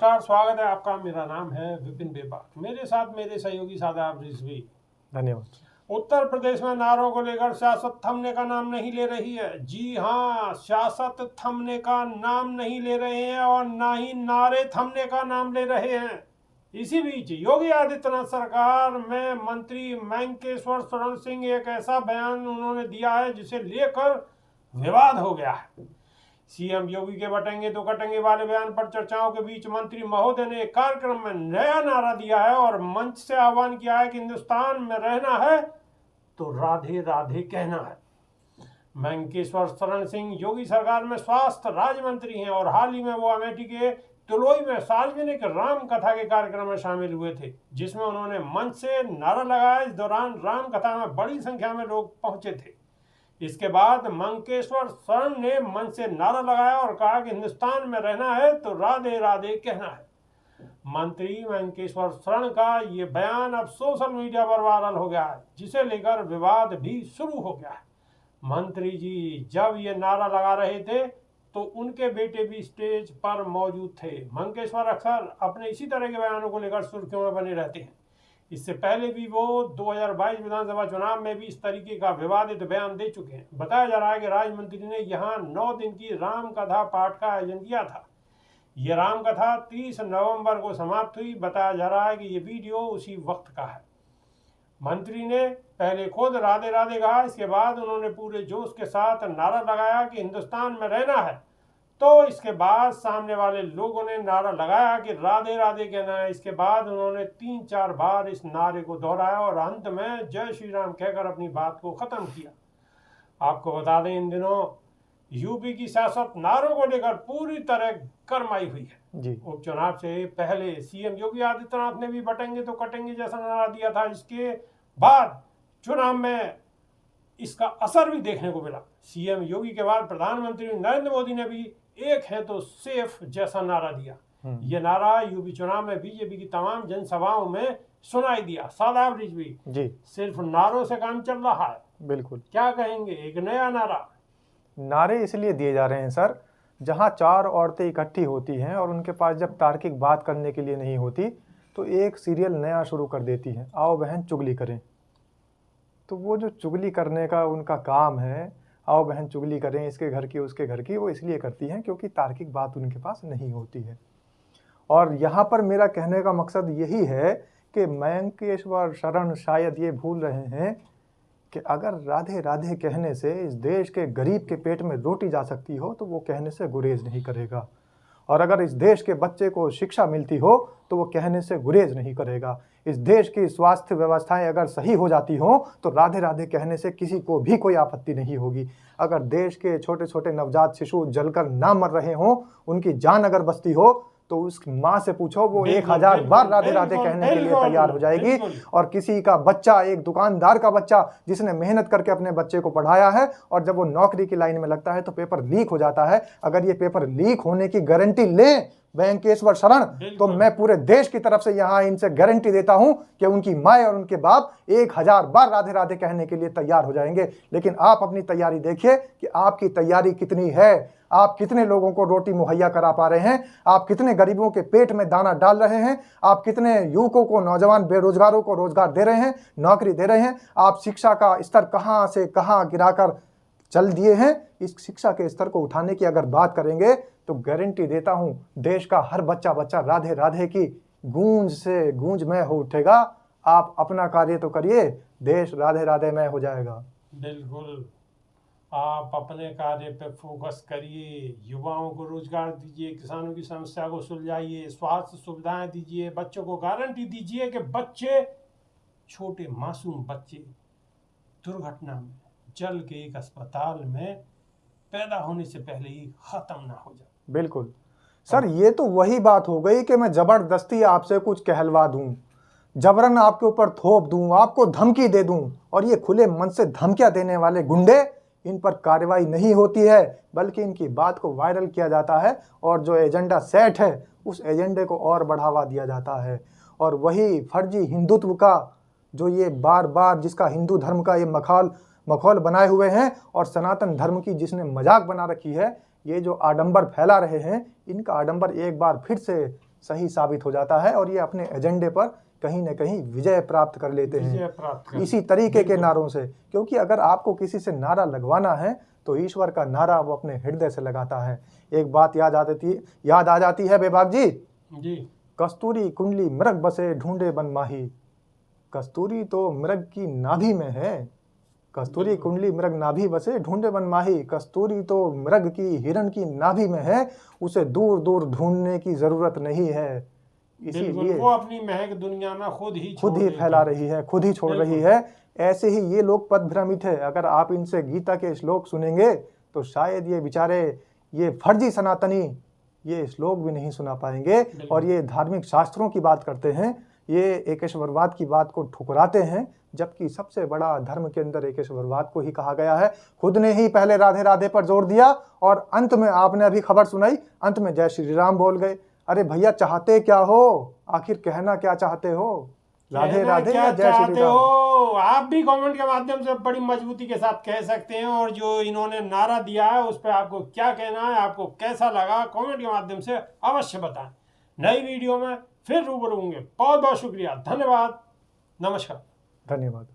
नमस्कार, स्वागत है आपका। मेरा नाम है विपिन बेपाक। मेरे साथ मेरे सहयोगी सादाब रिजवी। धन्यवाद। उत्तर प्रदेश में नारों को लेकर सियासत थमने का नाम नहीं ले रही है। जी हाँ, सियासत थमने का नाम नहीं ले रहे हैं और ना ही नारे थमने का नाम ले रहे हैं। इसी बीच योगी आदित्यनाथ सरकार में मंत्री मैंकेश्वर शरण सिंह एक ऐसा बयान उन्होंने दिया है जिसे लेकर विवाद हो गया है। सीएम योगी के बटेंगे तो कटेंगे वाले बयान पर चर्चाओं के बीच मंत्री महोदय ने एक कार्यक्रम में नया नारा दिया है और मंच से आह्वान किया है कि हिंदुस्तान में रहना है तो राधे राधे कहना है। मैंकेश्वर शरण सिंह योगी सरकार में स्वास्थ्य राज्य मंत्री हैं और हाल ही में वो अमेठी के तुलोई में सार्वजनिक राम कथा के कार्यक्रम में शामिल हुए थे, जिसमें उन्होंने मंच से नारा लगाया। इस दौरान राम कथा में बड़ी संख्या में लोग पहुंचे थे। इसके बाद मैंकेश्वर शरण ने मंच से नारा लगाया और कहा कि हिंदुस्तान में रहना है तो राधे राधे कहना है। मंत्री मैंकेश्वर शरण का ये बयान अब सोशल मीडिया पर वायरल हो गया है, जिसे लेकर विवाद भी शुरू हो गया है। मंत्री जी जब ये नारा लगा रहे थे तो उनके बेटे भी स्टेज पर मौजूद थे। मैंकेश्वर अक्सर अपने इसी तरह के बयानों को लेकर सुर्खियों में बने रहते हैं। इससे पहले भी वो 2022 विधानसभा चुनाव में भी इस तरीके का विवादित बयान दे चुके हैं। बताया जा रहा है कि राज्य मंत्री ने यहां 9 दिन की राम कथा पाठ का आयोजन किया था। ये राम कथा 30 नवंबर को समाप्त हुई। बताया जा रहा है कि ये वीडियो उसी वक्त का है। मंत्री ने पहले खुद राधे राधे कहा, इसके बाद उन्होंने पूरे जोश के साथ नारा लगाया कि हिंदुस्तान में रहना है। तो इसके बाद सामने वाले लोगों ने नारा लगाया कि राधे राधे कहना है। इसके बाद उन्होंने 3-4 बार इस नारे को दोहराया और अंत में जय श्री राम कहकर अपनी बात को खत्म किया। आपको बता दें, इन दिनों यूपी की सियासत नारों को लेकर पूरी तरह गरमाई हुई है जी। उपचुनाव से पहले सीएम योगी आदित्यनाथ ने भी बटेंगे तो कटेंगे जैसा नारा दिया था। इसके बाद चुनाव में इसका असर भी देखने को मिला। सीएम योगी के बाद प्रधानमंत्री नरेंद्र मोदी ने भी एक है तो सेफ जैसा नारा दिया। ये नारा यूपी चुनाव में बीजेपी की तमाम जनसभाओं में सुनाई दिया। सादाब रिजवी जी, सिर्फ नारों से काम चल रहा है? बिल्कुल। क्या कहेंगे? एक नया नारा। नारे इसलिए दिए जा रहे हैं सर, जहां 4 औरतें इकट्ठी होती हैं और उनके पास जब तार्किक बात करने के लिए नहीं होती तो एक सीरियल नया शुरू कर देती हैं, आओ बहन चुगली करें। तो वो जो चुगली करने का उनका काम है, आओ बहन चुगली करें, इसके घर की उसके घर की, वो इसलिए करती हैं क्योंकि तार्किक बात उनके पास नहीं होती है। और यहाँ पर मेरा कहने का मकसद यही है कि मैंकेश्वर शरण शायद ये भूल रहे हैं कि अगर राधे राधे कहने से इस देश के गरीब के पेट में रोटी जा सकती हो तो वो कहने से गुरेज नहीं करेगा। और अगर इस देश के बच्चे को शिक्षा मिलती हो तो वो कहने से गुरेज नहीं करेगा। इस देश की स्वास्थ्य व्यवस्थाएं अगर सही हो जाती हो तो राधे राधे कहने से किसी को भी कोई आपत्ति नहीं होगी। अगर देश के छोटे छोटे नवजात शिशु जलकर ना मर रहे हों, उनकी जान अगर बचती हो तो उस माँ से पूछो, वो 1000 बार राधे राधे कहने के लिए तैयार हो जाएगी। और किसी का बच्चा, एक दुकानदार का बच्चा जिसने मेहनत करके अपने बच्चे को पढ़ाया है और जब वो नौकरी की लाइन में लगता है तो पेपर लीक हो जाता है, अगर ये पेपर लीक होने की गारंटी ले मैंकेश्वर शरण, तो मैं पूरे देश की तरफ से यहाँ इनसे गारंटी देता हूं कि उनकी माए और उनके बाप 1000 बार राधे राधे कहने के लिए तैयार हो जाएंगे। लेकिन आप अपनी तैयारी देखिए कि आपकी तैयारी कितनी है, आप कितने लोगों को रोटी मुहैया करा पा रहे हैं, आप कितने गरीबों के पेट में दाना डाल रहे हैं, आप कितने युवकों को, नौजवान बेरोजगारों को रोजगार दे रहे हैं, नौकरी दे रहे हैं, आप शिक्षा का स्तर कहां से कहां गिराकर चल दिए हैं। इस शिक्षा के स्तर को उठाने की अगर बात करेंगे तो गारंटी देता हूं देश का हर बच्चा राधे राधे की गूंज से गूंजमय हो उठेगा। आप अपना कार्य तो करिए, देश राधे राधेमय हो जाएगा। बिल्कुल, आप अपने कार्य पे फोकस करिए, युवाओं को रोजगार दीजिए, किसानों की समस्या को सुलझाइए, स्वास्थ्य सुविधाएं दीजिए, बच्चों को गारंटी दीजिए कि बच्चे, छोटे मासूम बच्चे दुर्घटना में जल के एक अस्पताल में पैदा होने से पहले ही खत्म ना हो जाए। बिल्कुल सर, ये तो वही बात हो गई कि मैं जबरदस्ती आपसे कुछ कहलवा दूं, जबरन आपके ऊपर थोप दूं, आपको धमकी दे दूं, और ये खुले मन से धमकियां देने वाले गुंडे, इन पर कार्रवाई नहीं होती है बल्कि इनकी बात को वायरल किया जाता है और जो एजेंडा सेट है उस एजेंडे को और बढ़ावा दिया जाता है। और वही फर्जी हिंदुत्व का जो ये बार बार, जिसका हिंदू धर्म का ये मखौल बनाए हुए हैं और सनातन धर्म की जिसने मजाक बना रखी है, ये जो आडंबर फैला रहे हैं, इनका आडंबर एक बार फिर से सही साबित हो जाता है और ये अपने एजेंडे पर कहीं न कहीं विजय प्राप्त कर लेते विजय हैं प्राप्त कर इसी तरीके के बिल्कुल। नारों से। क्योंकि अगर आपको किसी से नारा लगवाना है तो ईश्वर का नारा वो अपने हृदय से लगाता है। एक बात याद आ जाती है बेबाक जी, जी कस्तूरी कुंडली मृग बसे ढूंढे बन माही। कस्तूरी तो मृग की नाभि में है, कस्तूरी बिल्कुल। कुंडली मृग नाभि बसे ढूंढे बन माही। कस्तूरी तो मृग की हिरण की नाभि में है, उसे दूर दूर ढूंढने की जरूरत नहीं है। बिल्कुल, इसीलिए वो अपनी महक दुनिया में खुद ही खुद छोड़ ही देते फैला हैं। रही है, खुद ही छोड़ रही बिल्कुल। है। ऐसे ही ये लोग पथभ्रमित है। अगर आप इनसे गीता के श्लोक सुनेंगे तो शायद ये बेचारे, ये फर्जी सनातनी ये श्लोक भी नहीं सुना पाएंगे। और बिल्कुल। ये धार्मिक शास्त्रों की बात करते हैं, ये एकेश्वरवाद की बात को ठुकराते हैं, जबकि सबसे बड़ा धर्म के अंदर एकेश्वरवाद को ही कहा गया है। खुद ने ही पहले राधे राधे पर जोर दिया और अंत में आपने अभी खबर सुनाई, अंत में जय श्री राम बोल गए। अरे भैया चाहते क्या हो, आखिर कहना क्या चाहते हो, राधे कहना राधे क्या या जय श्री चाहते राम? हो आप भी कमेंट के माध्यम से बड़ी मजबूती के साथ कह सकते हैं। और जो इन्होंने नारा दिया है उस पर आपको क्या कहना है, आपको कैसा लगा, कमेंट के माध्यम से अवश्य बताएं। नई वीडियो में फिर रूबरू होंगे। बहुत बहुत शुक्रिया, धन्यवाद, नमस्कार। धन्यवाद।